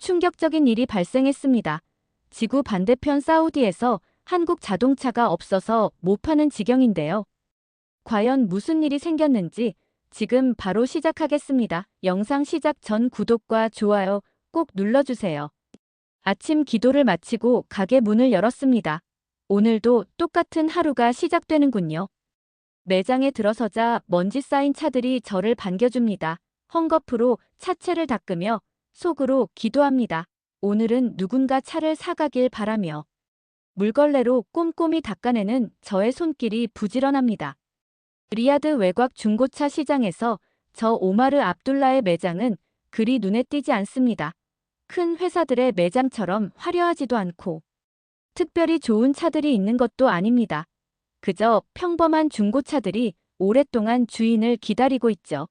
충격적인 일이 발생했습니다. 지구 반대편 사우디에서 한국 자동차가 없어서 못 파는 지경인데요. 과연 무슨 일이 생겼는지 지금 바로 시작하겠습니다. 영상 시작 전 구독과 좋아요 꼭 눌러주세요. 아침 기도를 마치고 가게 문을 열었습니다. 오늘도 똑같은 하루가 시작되는군요. 매장에 들어서자 먼지 쌓인 차들이 저를 반겨줍니다. 헝겊으로 차체를 닦으며 속으로 기도합니다. 오늘은 누군가 차를 사가길 바라며 물걸레로 꼼꼼히 닦아내는 저의 손길이 부지런합니다. 리야드 외곽 중고차 시장에서 저 오마르 압둘라의 매장은 그리 눈에 띄지 않습니다. 큰 회사들의 매장처럼 화려하지도 않고 특별히 좋은 차들이 있는 것도 아닙니다. 그저 평범한 중고차들이 오랫동안 주인을 기다리고 있죠.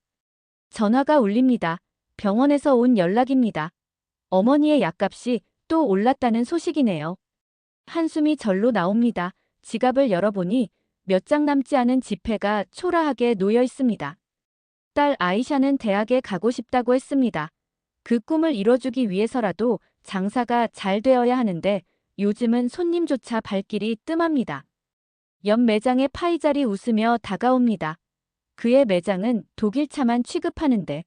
전화가 울립니다. 병원에서 온 연락입니다. 어머니의 약값이 또 올랐다는 소식이네요. 한숨이 절로 나옵니다. 지갑을 열어보니 몇 장 남지 않은 지폐가 초라하게 놓여 있습니다. 딸 아이샤는 대학에 가고 싶다고 했습니다. 그 꿈을 이뤄주기 위해서라도 장사가 잘 되어야 하는데 요즘은 손님조차 발길이 뜸합니다. 옆 매장의 파이잘이 웃으며 다가옵니다. 그의 매장은 독일차만 취급하는데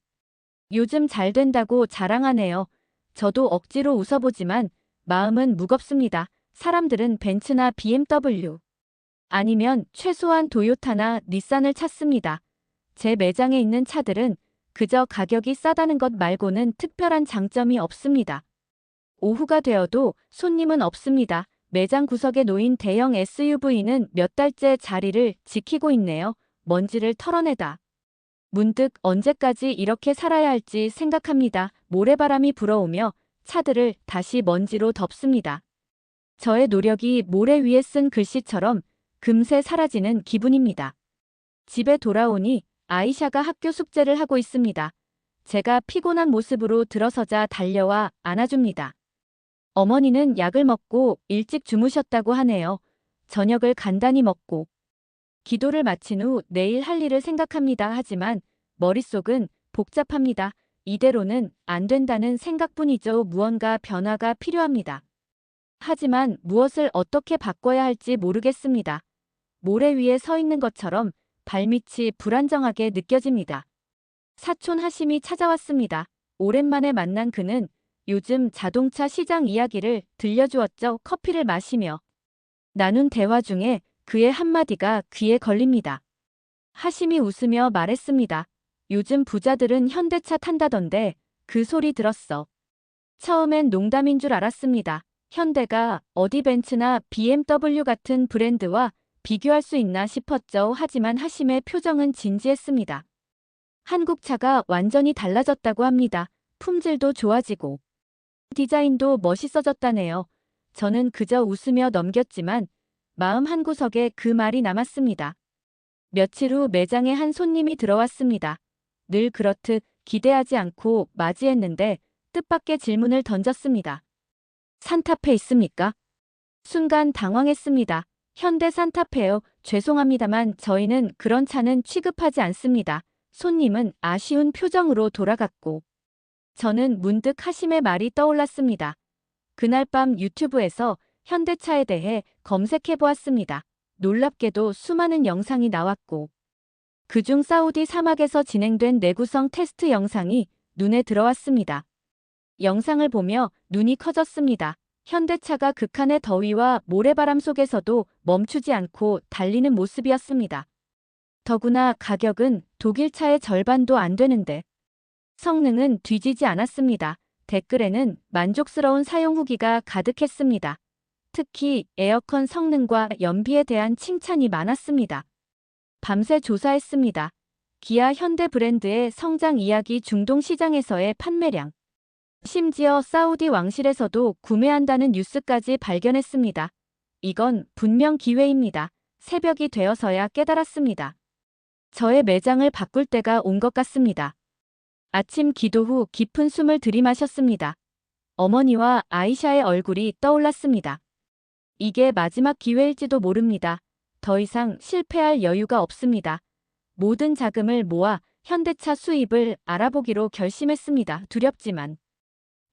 요즘 잘 된다고 자랑하네요. 저도 억지로 웃어보지만 마음은 무겁습니다. 사람들은 벤츠나 BMW 아니면 최소한 도요타나 닛산을 찾습니다. 제 매장에 있는 차들은 그저 가격이 싸다는 것 말고는 특별한 장점이 없습니다. 오후가 되어도 손님은 없습니다. 매장 구석에 놓인 대형 SUV는 몇 달째 자리를 지키고 있네요. 먼지를 털어내다. 문득 언제까지 이렇게 살아야 할지 생각합니다. 모래바람이 불어오며 차들을 다시 먼지로 덮습니다. 저의 노력이 모래 위에 쓴 글씨처럼 금세 사라지는 기분입니다. 집에 돌아오니 아이샤가 학교 숙제를 하고 있습니다. 제가 피곤한 모습으로 들어서자 달려와 안아줍니다. 어머니는 약을 먹고 일찍 주무셨다고 하네요. 저녁을 간단히 먹고 기도를 마친 후 내일 할 일을 생각합니다. 하지만 머릿속은 복잡합니다. 이대로는 안 된다는 생각뿐이죠. 무언가 변화가 필요합니다. 하지만 무엇을 어떻게 바꿔야 할지 모르겠습니다. 모래 위에 서 있는 것처럼 발밑이 불안정하게 느껴집니다. 사촌 하심이 찾아왔습니다. 오랜만에 만난 그는 요즘 자동차 시장 이야기를 들려주었죠. 커피를 마시며 나눈 대화 중에 그의 한마디가 귀에 걸립니다. 하심이 웃으며 말했습니다. 요즘 부자들은 현대차 탄다던데 그 소리 들었어. 처음엔 농담인 줄 알았습니다. 현대가 어디 벤츠나 BMW 같은 브랜드와 비교할 수 있나 싶었죠. 하지만 하심의 표정은 진지했습니다. 한국 차가 완전히 달라졌다고 합니다. 품질도 좋아지고 디자인도 멋있어졌다네요. 저는 그저 웃으며 넘겼지만 마음 한구석에 그 말이 남았습니다. 며칠 후 매장에 한 손님이 들어왔습니다. 늘 그렇듯 기대하지 않고 맞이했는데 뜻밖의 질문을 던졌습니다. 산타페 있습니까? 순간 당황했습니다. 현대 산타페요. 죄송합니다만 저희는 그런 차는 취급하지 않습니다. 손님은 아쉬운 표정으로 돌아갔고 저는 문득 하심의 말이 떠올랐습니다. 그날 밤 유튜브에서 현대차에 대해 검색해 보았습니다. 놀랍게도 수많은 영상이 나왔고 그중 사우디 사막에서 진행된 내구성 테스트 영상이 눈에 들어왔습니다. 영상을 보며 눈이 커졌습니다. 현대차가 극한의 더위와 모래바람 속에서도 멈추지 않고 달리는 모습이었습니다. 더구나 가격은 독일차의 절반도 안 되는데 성능은 뒤지지 않았습니다. 댓글에는 만족스러운 사용 후기가 가득했습니다. 특히 에어컨 성능과 연비에 대한 칭찬이 많았습니다. 밤새 조사했습니다. 기아 현대 브랜드의 성장 이야기 중동 시장에서의 판매량. 심지어 사우디 왕실에서도 구매한다는 뉴스까지 발견했습니다. 이건 분명 기회입니다. 새벽이 되어서야 깨달았습니다. 저의 매장을 바꿀 때가 온 것 같습니다. 아침 기도 후 깊은 숨을 들이마셨습니다. 어머니와 아이샤의 얼굴이 떠올랐습니다. 이게 마지막 기회일지도 모릅니다. 더 이상 실패할 여유가 없습니다. 모든 자금을 모아 현대차 수입을 알아보기로 결심했습니다. 두렵지만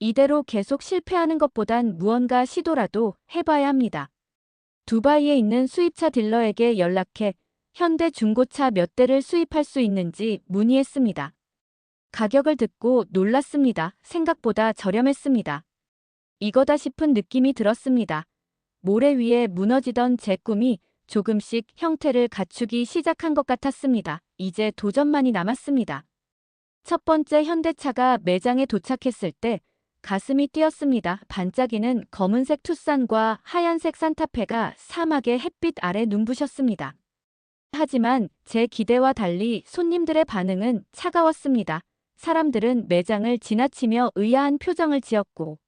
이대로 계속 실패하는 것보단 무언가 시도라도 해봐야 합니다. 두바이에 있는 수입차 딜러에게 연락해 현대 중고차 몇 대를 수입할 수 있는지 문의했습니다. 가격을 듣고 놀랐습니다. 생각보다 저렴했습니다. 이거다 싶은 느낌이 들었습니다. 모래 위에 무너지던 제 꿈이 조금씩 형태를 갖추기 시작한 것 같았습니다. 이제 도전만이 남았습니다. 첫 번째 현대차가 매장에 도착했을 때 가슴이 뛰었습니다. 반짝이는 검은색 투싼과 하얀색 산타페가 사막의 햇빛 아래 눈부셨습니다. 하지만 제 기대와 달리 손님들의 반응은 차가웠습니다. 사람들은 매장을 지나치며 의아한 표정을 지었고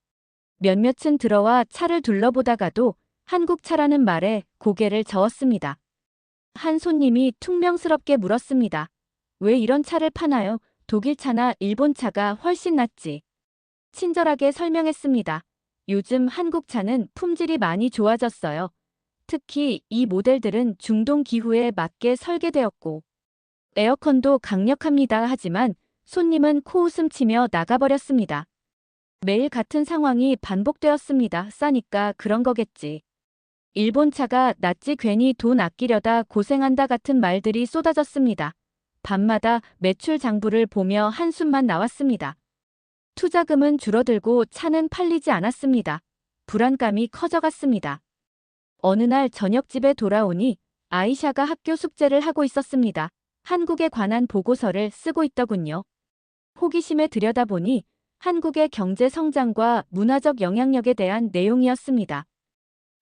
몇몇은 들어와 차를 둘러보다가도 한국차라는 말에 고개를 저었습니다. 한 손님이 퉁명스럽게 물었습니다. 왜 이런 차를 파나요? 독일차나 일본차가 훨씬 낫지. 친절하게 설명했습니다. 요즘 한국차는 품질이 많이 좋아졌어요. 특히 이 모델들은 중동 기후에 맞게 설계되었고 에어컨도 강력합니다. 하지만 손님은 코웃음 치며 나가버렸습니다. 매일 같은 상황이 반복되었습니다. 싸니까 그런 거겠지. 일본차가 낫지 괜히 돈 아끼려다 고생한다 같은 말들이 쏟아졌습니다. 밤마다 매출 장부를 보며 한숨만 나왔습니다. 투자금은 줄어들고 차는 팔리지 않았습니다. 불안감이 커져갔습니다. 어느 날 저녁집에 돌아오니 아이샤가 학교 숙제를 하고 있었습니다. 한국에 관한 보고서를 쓰고 있더군요. 호기심에 들여다보니 한국의 경제 성장과 문화적 영향력에 대한 내용이었습니다.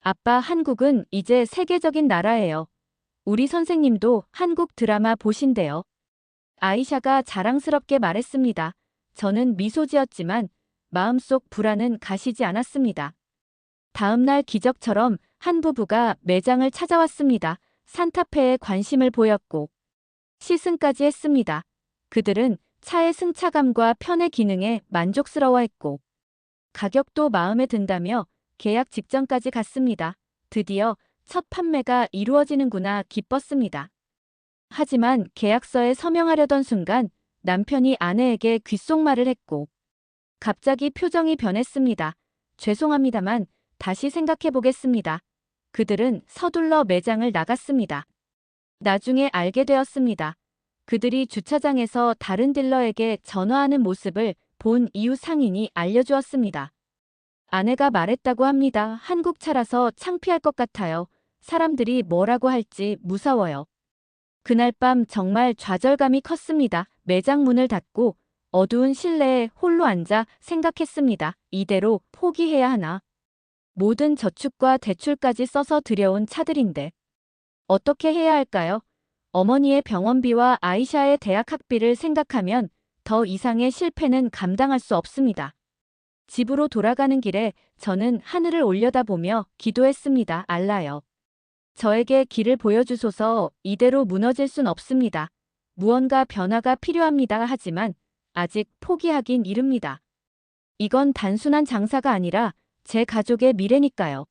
아빠, 한국은 이제 세계적인 나라예요. 우리 선생님도 한국 드라마 보신대요. 아이샤가 자랑스럽게 말했습니다. 저는 미소 지었지만 마음속 불안은 가시지 않았습니다. 다음 날 기적처럼 한 부부가 매장을 찾아왔습니다. 산타페에 관심을 보였고 시승까지 했습니다. 그들은 차의 승차감과 편의 기능에 만족스러워했고 가격도 마음에 든다며 계약 직전까지 갔습니다. 드디어 첫 판매가 이루어지는구나 기뻤습니다. 하지만 계약서에 서명하려던 순간 남편이 아내에게 귓속말을 했고 갑자기 표정이 변했습니다. 죄송합니다만 다시 생각해보겠습니다. 그들은 서둘러 매장을 나갔습니다. 나중에 알게 되었습니다. 그들이 주차장에서 다른 딜러에게 전화하는 모습을 본 이웃 상인이 알려주었습니다. 아내가 말했다고 합니다. 한국차라서 창피할 것 같아요. 사람들이 뭐라고 할지 무서워요. 그날 밤 정말 좌절감이 컸습니다. 매장 문을 닫고 어두운 실내에 홀로 앉아 생각했습니다. 이대로 포기해야 하나? 모든 저축과 대출까지 써서 들여온 차들인데 어떻게 해야 할까요? 어머니의 병원비와 아이샤의 대학 학비를 생각하면 더 이상의 실패는 감당할 수 없습니다. 집으로 돌아가는 길에 저는 하늘을 올려다보며 기도했습니다. 알라요. 저에게 길을 보여주소서. 이대로 무너질 순 없습니다. 무언가 변화가 필요합니다. 하지만 아직 포기하긴 이릅니다. 이건 단순한 장사가 아니라 제 가족의 미래니까요.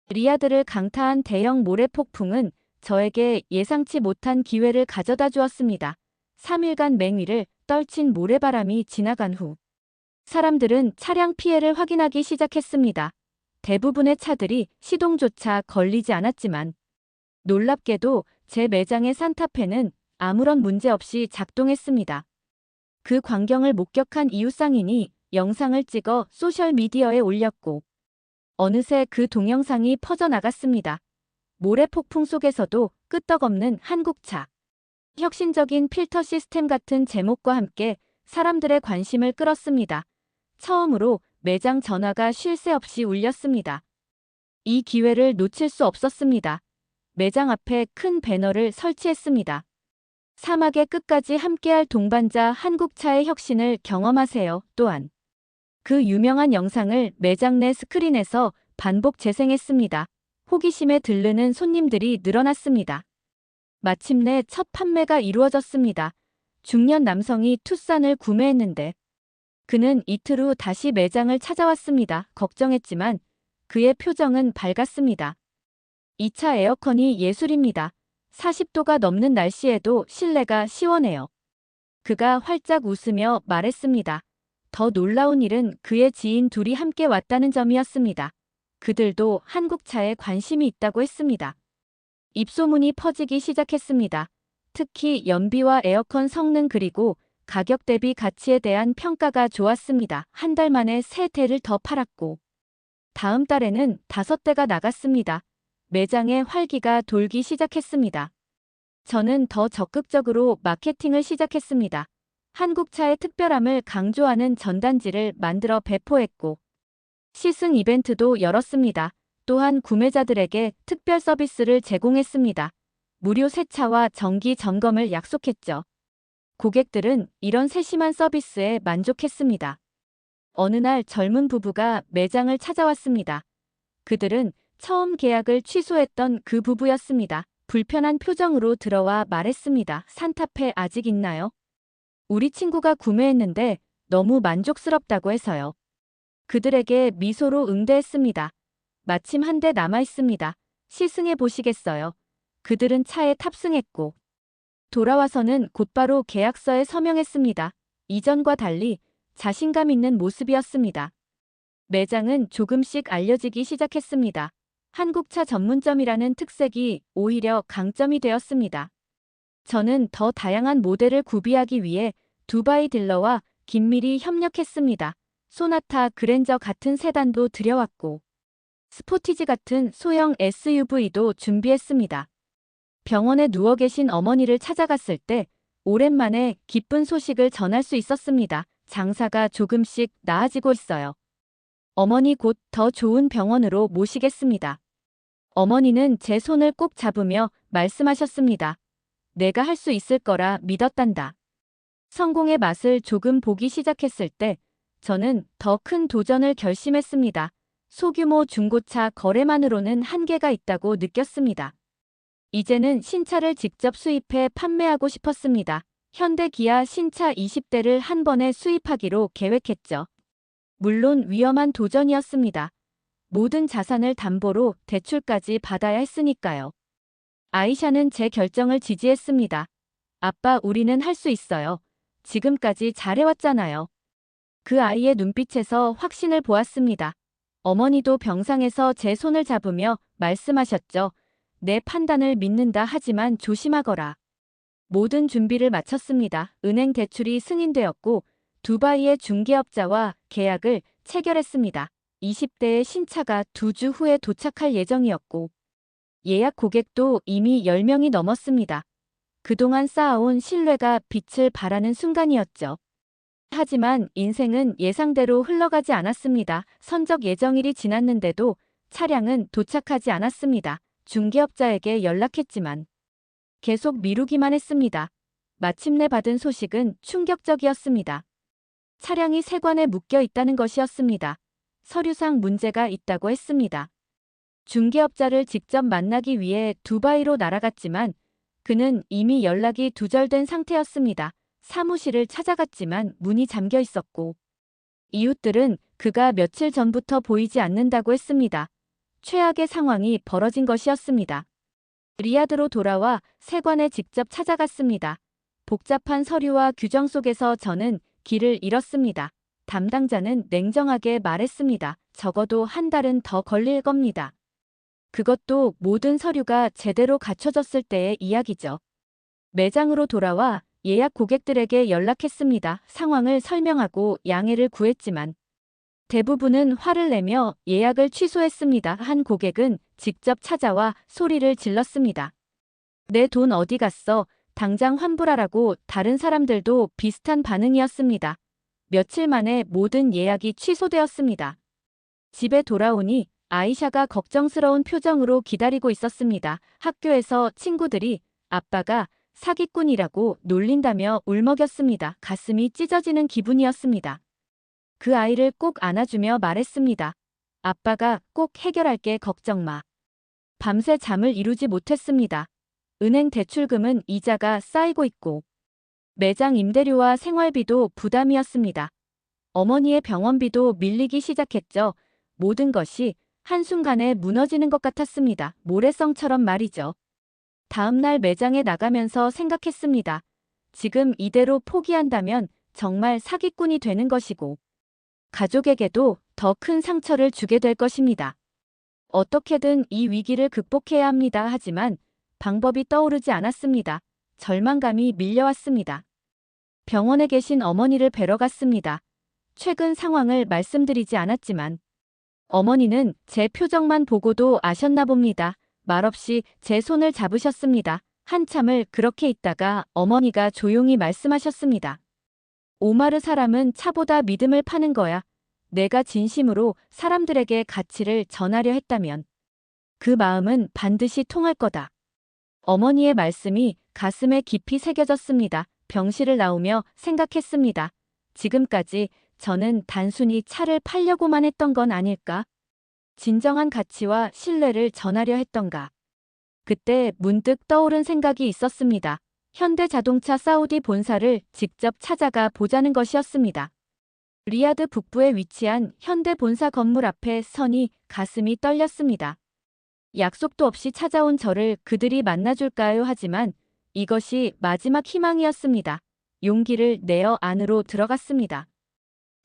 리야드를 강타한 대형 모래폭풍은 저에게 예상치 못한 기회를 가져다 주었습니다. 3일간 맹위를 떨친 모래바람이 지나간 후 사람들은 차량 피해를 확인하기 시작했습니다. 대부분의 차들이 시동조차 걸리지 않았지만 놀랍게도 제 매장의 산타페는 아무런 문제 없이 작동했습니다. 그 광경을 목격한 이웃 상인이 영상을 찍어 소셜미디어에 올렸고 어느새 그 동영상이 퍼져나갔습니다. 모래폭풍 속에서도 끄떡없는 한국차. 혁신적인 필터 시스템 같은 제목과 함께 사람들의 관심을 끌었습니다. 처음으로 매장 전화가 쉴 새 없이 울렸습니다. 이 기회를 놓칠 수 없었습니다. 매장 앞에 큰 배너를 설치했습니다. 사막의 끝까지 함께할 동반자 한국차의 혁신을 경험하세요. 또한 그 유명한 영상을 매장 내 스크린에서 반복 재생했습니다. 호기심에 들르는 손님들이 늘어났습니다. 마침내 첫 판매가 이루어졌습니다. 중년 남성이 투싼을 구매했는데 그는 이틀 후 다시 매장을 찾아왔습니다. 걱정했지만 그의 표정은 밝았습니다. 이 차 에어컨이 예술입니다. 40도가 넘는 날씨에도 실내가 시원해요. 그가 활짝 웃으며 말했습니다. 더 놀라운 일은 그의 지인 둘이 함께 왔다는 점이었습니다. 그들도 한국차에 관심이 있다고 했습니다. 입소문이 퍼지기 시작했습니다. 특히 연비와 에어컨 성능 그리고 가격 대비 가치에 대한 평가가 좋았습니다. 한 달 만에 3대를 더 팔았고 다음 달에는 5대가 나갔습니다. 매장에 활기가 돌기 시작했습니다. 저는 더 적극적으로 마케팅을 시작했습니다. 한국차의 특별함을 강조하는 전단지를 만들어 배포했고 시승 이벤트도 열었습니다. 또한 구매자들에게 특별 서비스를 제공했습니다. 무료 세차와 정기 점검을 약속했죠. 고객들은 이런 세심한 서비스에 만족했습니다. 어느 날 젊은 부부가 매장을 찾아왔습니다. 그들은 처음 계약을 취소했던 그 부부였습니다. 불편한 표정으로 들어와 말했습니다. 산타페 아직 있나요? 우리 친구가 구매했는데 너무 만족스럽다고 해서요. 그들에게 미소로 응대했습니다. 마침 한 대 남아 있습니다. 시승해 보시겠어요? 그들은 차에 탑승했고 돌아와서는 곧바로 계약서에 서명했습니다. 이전과 달리 자신감 있는 모습이었습니다. 매장은 조금씩 알려지기 시작했습니다. 한국차 전문점이라는 특색이 오히려 강점이 되었습니다. 저는 더 다양한 모델을 구비하기 위해 두바이 딜러와 긴밀히 협력했습니다. 소나타 그랜저 같은 세단도 들여왔고 스포티지 같은 소형 SUV도 준비했습니다. 병원에 누워 계신 어머니를 찾아갔을 때 오랜만에 기쁜 소식을 전할 수 있었습니다. 장사가 조금씩 나아지고 있어요. 어머니 곧 더 좋은 병원으로 모시겠습니다. 어머니는 제 손을 꼭 잡으며 말씀하셨습니다. 내가 할 수 있을 거라 믿었단다. 성공의 맛을 조금 보기 시작했을 때 저는 더 큰 도전을 결심했습니다. 소규모 중고차 거래만으로는 한계가 있다고 느꼈습니다. 이제는 신차를 직접 수입해 판매하고 싶었습니다. 현대 기아 신차 20대를 한 번에 수입하기로 계획했죠. 물론 위험한 도전이었습니다. 모든 자산을 담보로 대출까지 받아야 했으니까요. 아이샤는 제 결정을 지지했습니다. 아빠, 우리는 할 수 있어요. 지금까지 잘해왔잖아요. 그 아이의 눈빛에서 확신을 보았습니다. 어머니도 병상에서 제 손을 잡으며 말씀하셨죠. 내 판단을 믿는다 하지만 조심하거라. 모든 준비를 마쳤습니다. 은행 대출이 승인되었고 두바이의 중개업자와 계약을 체결했습니다. 20대의 신차가 2주 후에 도착할 예정이었고 예약 고객도 이미 10명이 넘었습니다. 그동안 쌓아온 신뢰가 빛을 발하는 순간이었죠. 하지만 인생은 예상대로 흘러가지 않았습니다. 선적 예정일이 지났는데도 차량은 도착하지 않았습니다. 중개업자에게 연락했지만 계속 미루기만 했습니다. 마침내 받은 소식은 충격적이었습니다. 차량이 세관에 묶여 있다는 것이었습니다. 서류상 문제가 있다고 했습니다. 중개업자를 직접 만나기 위해 두바이로 날아갔지만 그는 이미 연락이 두절된 상태였습니다. 사무실을 찾아갔지만 문이 잠겨 있었고 이웃들은 그가 며칠 전부터 보이지 않는다고 했습니다. 최악의 상황이 벌어진 것이었습니다. 리야드로 돌아와 세관에 직접 찾아갔습니다. 복잡한 서류와 규정 속에서 저는 길을 잃었습니다. 담당자는 냉정하게 말했습니다. 적어도 한 달은 더 걸릴 겁니다. 그것도 모든 서류가 제대로 갖춰졌을 때의 이야기죠. 매장으로 돌아와 예약 고객들에게 연락했습니다. 상황을 설명하고 양해를 구했지만 대부분은 화를 내며 예약을 취소했습니다. 한 고객은 직접 찾아와 소리를 질렀습니다. 내 돈 어디 갔어? 당장 환불하라고. 다른 사람들도 비슷한 반응이었습니다. 며칠 만에 모든 예약이 취소되었습니다. 집에 돌아오니 아이샤가 걱정스러운 표정으로 기다리고 있었습니다. 학교에서 친구들이 아빠가 사기꾼이라고 놀린다며 울먹였습니다. 가슴이 찢어지는 기분이었습니다. 그 아이를 꼭 안아주며 말했습니다. 아빠가 꼭 해결할게, 걱정 마. 밤새 잠을 이루지 못했습니다. 은행 대출금은 이자가 쌓이고 있고 매장 임대료와 생활비도 부담이었습니다. 어머니의 병원비도 밀리기 시작했죠. 모든 것이 한순간에 무너지는 것 같았습니다. 모래성처럼 말이죠. 다음 날 매장에 나가면서 생각했습니다. 지금 이대로 포기한다면 정말 사기꾼이 되는 것이고 가족에게도 더 큰 상처를 주게 될 것입니다. 어떻게든 이 위기를 극복해야 합니다. 하지만 방법이 떠오르지 않았습니다. 절망감이 밀려왔습니다. 병원에 계신 어머니를 뵈러 갔습니다. 최근 상황을 말씀드리지 않았지만 어머니는 제 표정만 보고도 아셨나 봅니다. 말없이 제 손을 잡으셨습니다. 한참을 그렇게 있다가 어머니가 조용히 말씀하셨습니다. 오마르, 사람은 차보다 믿음을 파는 거야. 내가 진심으로 사람들에게 가치를 전하려 했다면 그 마음은 반드시 통할 거다. 어머니의 말씀이 가슴에 깊이 새겨졌습니다. 병실을 나오며 생각했습니다. 지금까지 저는 단순히 차를 팔려고만 했던 건 아닐까? 진정한 가치와 신뢰를 전하려 했던가? 그때 문득 떠오른 생각이 있었습니다. 현대자동차 사우디 본사를 직접 찾아가 보자는 것이었습니다. 리야드 북부에 위치한 현대 본사 건물 앞에 서니 가슴이 떨렸습니다. 약속도 없이 찾아온 저를 그들이 만나줄까요? 하지만 이것이 마지막 희망이었습니다. 용기를 내어 안으로 들어갔습니다.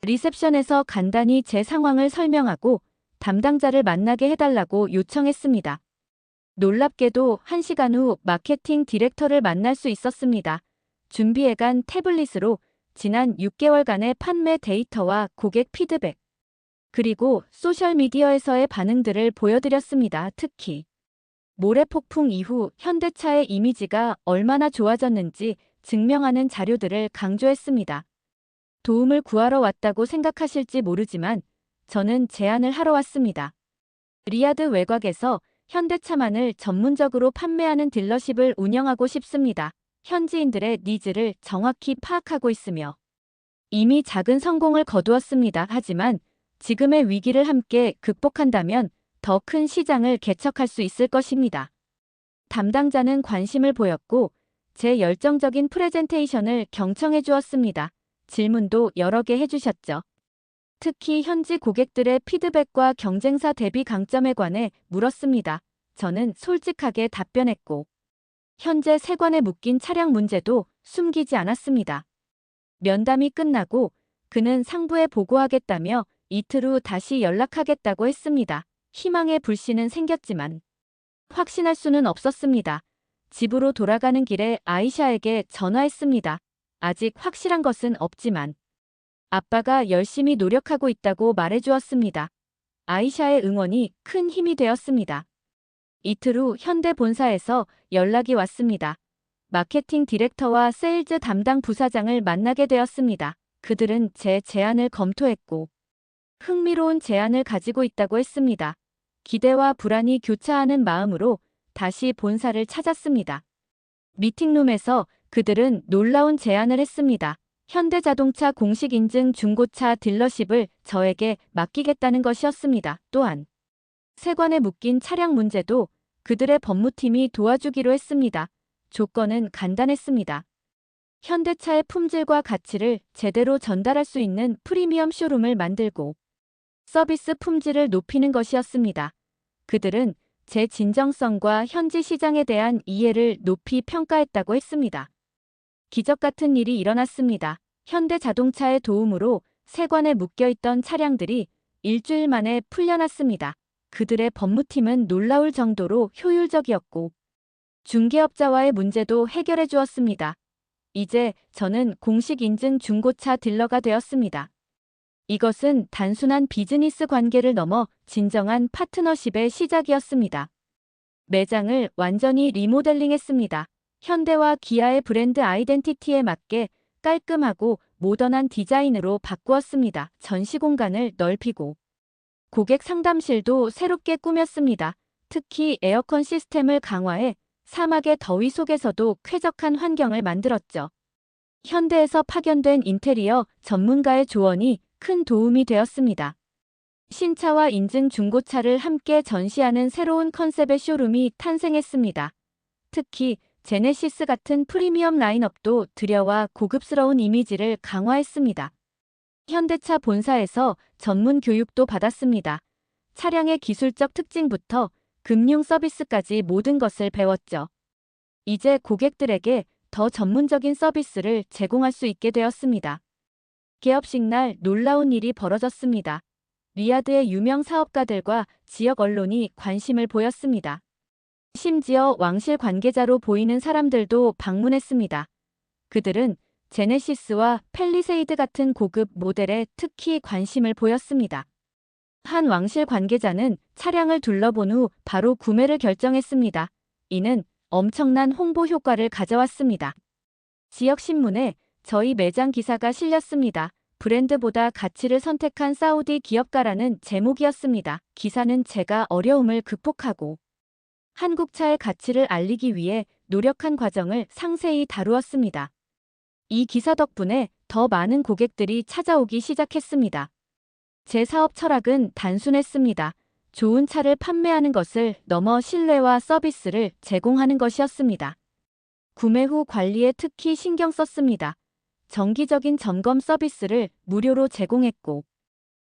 리셉션에서 간단히 제 상황을 설명하고 담당자를 만나게 해달라고 요청했습니다. 놀랍게도 1시간 후 마케팅 디렉터를 만날 수 있었습니다. 준비해간 태블릿으로 지난 6개월간의 판매 데이터와 고객 피드백, 그리고 소셜미디어에서의 반응들을 보여드렸습니다. 특히 모래폭풍 이후 현대차의 이미지가 얼마나 좋아졌는지 증명하는 자료들을 강조했습니다. 도움을 구하러 왔다고 생각하실지 모르지만 저는 제안을 하러 왔습니다. 리야드 외곽에서 현대차만을 전문적으로 판매하는 딜러십을 운영하고 싶습니다. 현지인들의 니즈를 정확히 파악하고 있으며 이미 작은 성공을 거두었습니다. 하지만 지금의 위기를 함께 극복한다면 더 큰 시장을 개척할 수 있을 것입니다. 담당자는 관심을 보였고 제 열정적인 프레젠테이션을 경청해 주었습니다. 질문도 여러 개 해주셨죠. 특히 현지 고객들의 피드백과 경쟁사 대비 강점에 관해 물었습니다. 저는 솔직하게 답변했고 현재 세관에 묶인 차량 문제도 숨기지 않았습니다. 면담이 끝나고 그는 상부에 보고하겠다며 이틀 후 다시 연락하겠다고 했습니다. 희망의 불씨는 생겼지만 확신할 수는 없었습니다. 집으로 돌아가는 길에 아이샤에게 전화했습니다. 아직 확실한 것은 없지만 아빠가 열심히 노력하고 있다고 말해주었습니다. 아이샤의 응원이 큰 힘이 되었습니다. 이틀 후 현대 본사에서 연락이 왔습니다. 마케팅 디렉터와 세일즈 담당 부사장을 만나게 되었습니다. 그들은 제 제안을 검토했고 흥미로운 제안을 가지고 있다고 했습니다. 기대와 불안이 교차하는 마음으로 다시 본사를 찾았습니다. 미팅룸에서 그들은 놀라운 제안을 했습니다. 현대자동차 공식 인증 중고차 딜러십을 저에게 맡기겠다는 것이었습니다. 또한 세관에 묶인 차량 문제도 그들의 법무팀이 도와주기로 했습니다. 조건은 간단했습니다. 현대차의 품질과 가치를 제대로 전달할 수 있는 프리미엄 쇼룸을 만들고 서비스 품질을 높이는 것이었습니다. 그들은 제 진정성과 현지 시장에 대한 이해를 높이 평가했다고 했습니다. 기적 같은 일이 일어났습니다. 현대자동차의 도움으로 세관에 묶여있던 차량들이 일주일 만에 풀려났습니다. 그들의 법무팀은 놀라울 정도로 효율적이었고 중개업자와의 문제도 해결해 주었습니다. 이제 저는 공식 인증 중고차 딜러가 되었습니다. 이것은 단순한 비즈니스 관계를 넘어 진정한 파트너십의 시작이었습니다. 매장을 완전히 리모델링했습니다. 현대와 기아의 브랜드 아이덴티티에 맞게 깔끔하고 모던한 디자인으로 바꾸었습니다. 전시 공간을 넓히고 고객 상담실도 새롭게 꾸몄습니다. 특히 에어컨 시스템을 강화해 사막의 더위 속에서도 쾌적한 환경을 만들었죠. 현대에서 파견된 인테리어 전문가의 조언이 큰 도움이 되었습니다. 신차와 인증 중고차를 함께 전시하는 새로운 컨셉의 쇼룸이 탄생했습니다. 특히 제네시스 같은 프리미엄 라인업도 들여와 고급스러운 이미지를 강화했습니다. 현대차 본사에서 전문 교육도 받았습니다. 차량의 기술적 특징부터 금융 서비스까지 모든 것을 배웠죠. 이제 고객들에게 더 전문적인 서비스를 제공할 수 있게 되었습니다. 개업식 날 놀라운 일이 벌어졌습니다. 리야드의 유명 사업가들과 지역 언론이 관심을 보였습니다. 심지어 왕실 관계자로 보이는 사람들도 방문했습니다. 그들은 제네시스와 팰리세이드 같은 고급 모델에 특히 관심을 보였습니다. 한 왕실 관계자는 차량을 둘러본 후 바로 구매를 결정했습니다. 이는 엄청난 홍보 효과를 가져왔습니다. 지역 신문에 저희 매장 기사가 실렸습니다. 브랜드보다 가치를 선택한 사우디 기업가라는 제목이었습니다. 기사는 제가 어려움을 극복하고 한국차의 가치를 알리기 위해 노력한 과정을 상세히 다루었습니다. 이 기사 덕분에 더 많은 고객들이 찾아오기 시작했습니다. 제 사업 철학은 단순했습니다. 좋은 차를 판매하는 것을 넘어 신뢰와 서비스를 제공하는 것이었습니다. 구매 후 관리에 특히 신경 썼습니다. 정기적인 점검 서비스를 무료로 제공했고,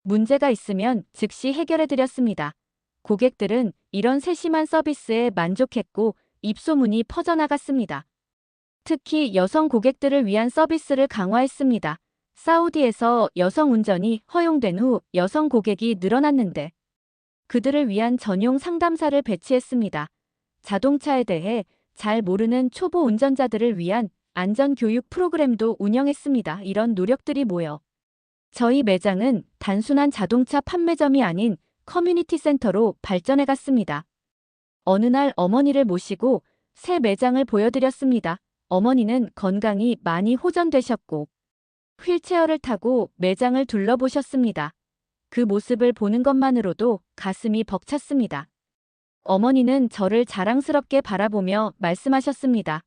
문제가 있으면 즉시 해결해드렸습니다. 고객들은 이런 세심한 서비스에 만족했고 입소문이 퍼져나갔습니다. 특히 여성 고객들을 위한 서비스를 강화했습니다. 사우디에서 여성 운전이 허용된 후 여성 고객이 늘어났는데 그들을 위한 전용 상담사를 배치했습니다. 자동차에 대해 잘 모르는 초보 운전자들을 위한 안전교육 프로그램도 운영했습니다. 이런 노력들이 모여 저희 매장은 단순한 자동차 판매점이 아닌 커뮤니티 센터로 발전해갔습니다. 어느 날 어머니를 모시고 새 매장을 보여드렸습니다. 어머니는 건강이 많이 호전되셨고 휠체어를 타고 매장을 둘러보셨습니다. 그 모습을 보는 것만으로도 가슴이 벅찼습니다. 어머니는 저를 자랑스럽게 바라보며 말씀하셨습니다.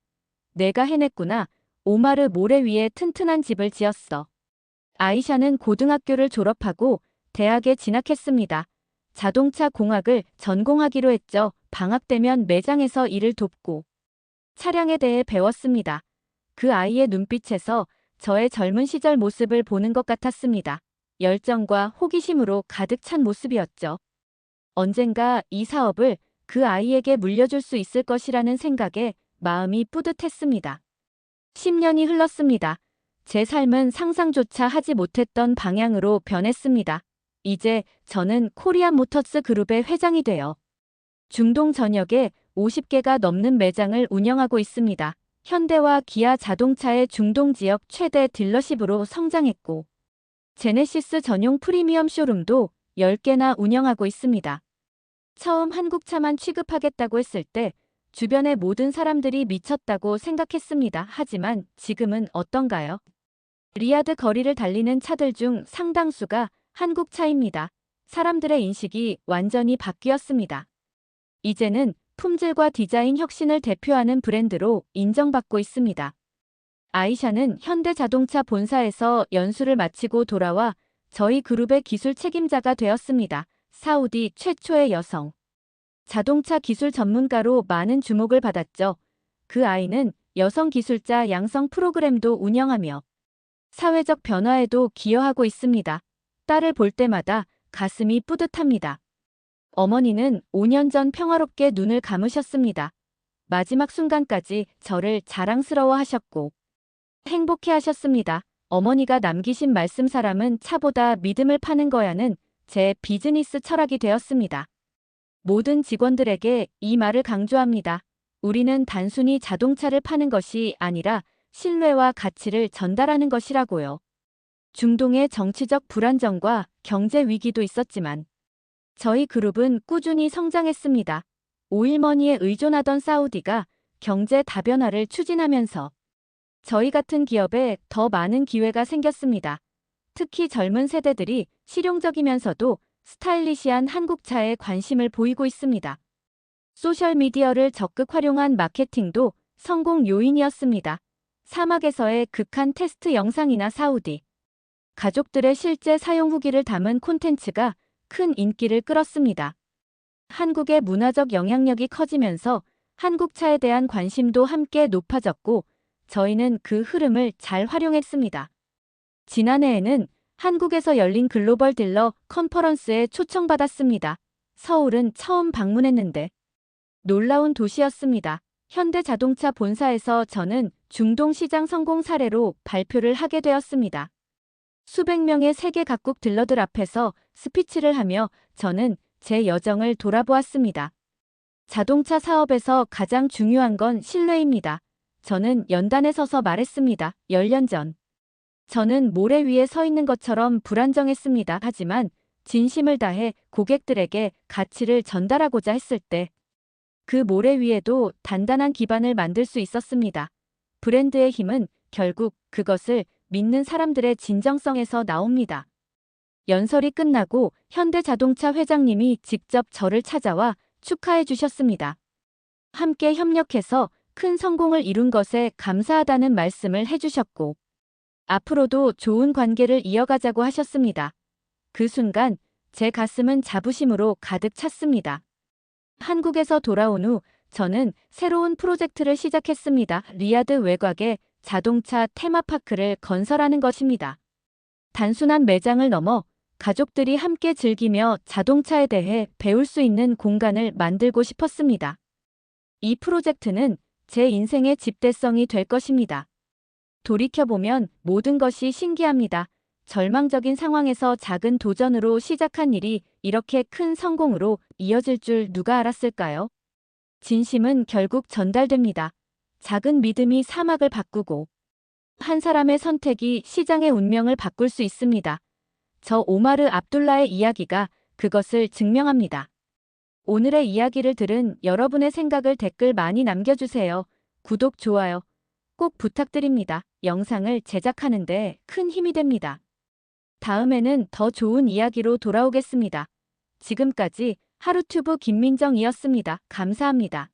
내가 해냈구나. 오마르 모래 위에 튼튼한 집을 지었어. 아이샤는 고등학교를 졸업하고 대학에 진학했습니다. 자동차 공학을 전공하기로 했죠. 방학 되면 매장에서 일을 돕고 차량에 대해 배웠습니다. 그 아이의 눈빛에서 저의 젊은 시절 모습을 보는 것 같았습니다. 열정과 호기심으로 가득 찬 모습이었죠. 언젠가 이 사업을 그 아이에게 물려줄 수 있을 것이라는 생각에 마음이 뿌듯했습니다. 10년이 흘렀습니다. 제 삶은 상상조차 하지 못했던 방향으로 변했습니다. 이제 저는 코리안 모터스 그룹의 회장이 되어 중동 전역에 50개가 넘는 매장을 운영하고 있습니다. 현대와 기아 자동차의 중동 지역 최대 딜러십으로 성장했고 제네시스 전용 프리미엄 쇼룸도 10개나 운영하고 있습니다. 처음 한국차만 취급하겠다고 했을 때 주변의 모든 사람들이 미쳤다고 생각했습니다. 하지만 지금은 어떤가요? 리야드 거리를 달리는 차들 중 상당수가 한국차입니다. 사람들의 인식이 완전히 바뀌었습니다. 이제는 품질과 디자인 혁신을 대표하는 브랜드로 인정받고 있습니다. 아이샤는 현대자동차 본사에서 연수를 마치고 돌아와 저희 그룹의 기술 책임자가 되었습니다. 사우디 최초의 여성 자동차 기술 전문가로 많은 주목을 받았죠. 그 아이는 여성 기술자 양성 프로그램도 운영하며 사회적 변화에도 기여하고 있습니다. 딸을 볼 때마다 가슴이 뿌듯합니다. 어머니는 5년 전 평화롭게 눈을 감으셨습니다. 마지막 순간까지 저를 자랑스러워하셨고 행복해하셨습니다. 어머니가 남기신 말씀 사람은 차보다 믿음을 파는 거야는 제 비즈니스 철학이 되었습니다. 모든 직원들에게 이 말을 강조합니다. 우리는 단순히 자동차를 파는 것이 아니라 신뢰와 가치를 전달하는 것이라고요. 중동의 정치적 불안정과 경제 위기도 있었지만 저희 그룹은 꾸준히 성장했습니다. 오일머니에 의존하던 사우디가 경제 다변화를 추진하면서 저희 같은 기업에 더 많은 기회가 생겼습니다. 특히 젊은 세대들이 실용적이면서도 스타일리시한 한국차에 관심을 보이고 있습니다. 소셜미디어를 적극 활용한 마케팅도 성공 요인이었습니다. 사막에서의 극한 테스트 영상이나 사우디 가족들의 실제 사용 후기를 담은 콘텐츠가 큰 인기를 끌었습니다. 한국의 문화적 영향력이 커지면서 한국차에 대한 관심도 함께 높아졌고 저희는 그 흐름을 잘 활용했습니다. 지난해에는 한국에서 열린 글로벌 딜러 컨퍼런스에 초청받았습니다. 서울은 처음 방문했는데 놀라운 도시였습니다. 현대자동차 본사에서 저는 중동 시장 성공 사례로 발표를 하게 되었습니다. 수백 명의 세계 각국 딜러들 앞에서 스피치를 하며 저는 제 여정을 돌아보았습니다. 자동차 사업에서 가장 중요한 건 신뢰입니다. 저는 연단에 서서 말했습니다. 10년 전. 저는 모래 위에 서 있는 것처럼 불안정했습니다. 하지만 진심을 다해 고객들에게 가치를 전달하고자 했을 때 그 모래 위에도 단단한 기반을 만들 수 있었습니다. 브랜드의 힘은 결국 그것을 믿는 사람들의 진정성에서 나옵니다. 연설이 끝나고 현대자동차 회장님이 직접 저를 찾아와 축하해 주셨습니다. 함께 협력해서 큰 성공을 이룬 것에 감사하다는 말씀을 해주셨고, 앞으로도 좋은 관계를 이어가자고 하셨습니다. 그 순간 제 가슴은 자부심으로 가득 찼습니다. 한국에서 돌아온 후 저는 새로운 프로젝트를 시작했습니다. 리야드 외곽에 자동차 테마파크를 건설하는 것입니다. 단순한 매장을 넘어 가족들이 함께 즐기며 자동차에 대해 배울 수 있는 공간을 만들고 싶었습니다. 이 프로젝트는 제 인생의 집대성이 될 것입니다. 돌이켜보면 모든 것이 신기합니다. 절망적인 상황에서 작은 도전으로 시작한 일이 이렇게 큰 성공으로 이어질 줄 누가 알았을까요? 진심은 결국 전달됩니다. 작은 믿음이 사막을 바꾸고 한 사람의 선택이 시장의 운명을 바꿀 수 있습니다. 저 오마르 압둘라의 이야기가 그것을 증명합니다. 오늘의 이야기를 들은 여러분의 생각을 댓글 많이 남겨주세요. 구독, 좋아요 꼭 부탁드립니다. 영상을 제작하는데 큰 힘이 됩니다. 다음에는 더 좋은 이야기로 돌아오겠습니다. 지금까지 하루튜브 김민정이었습니다. 감사합니다.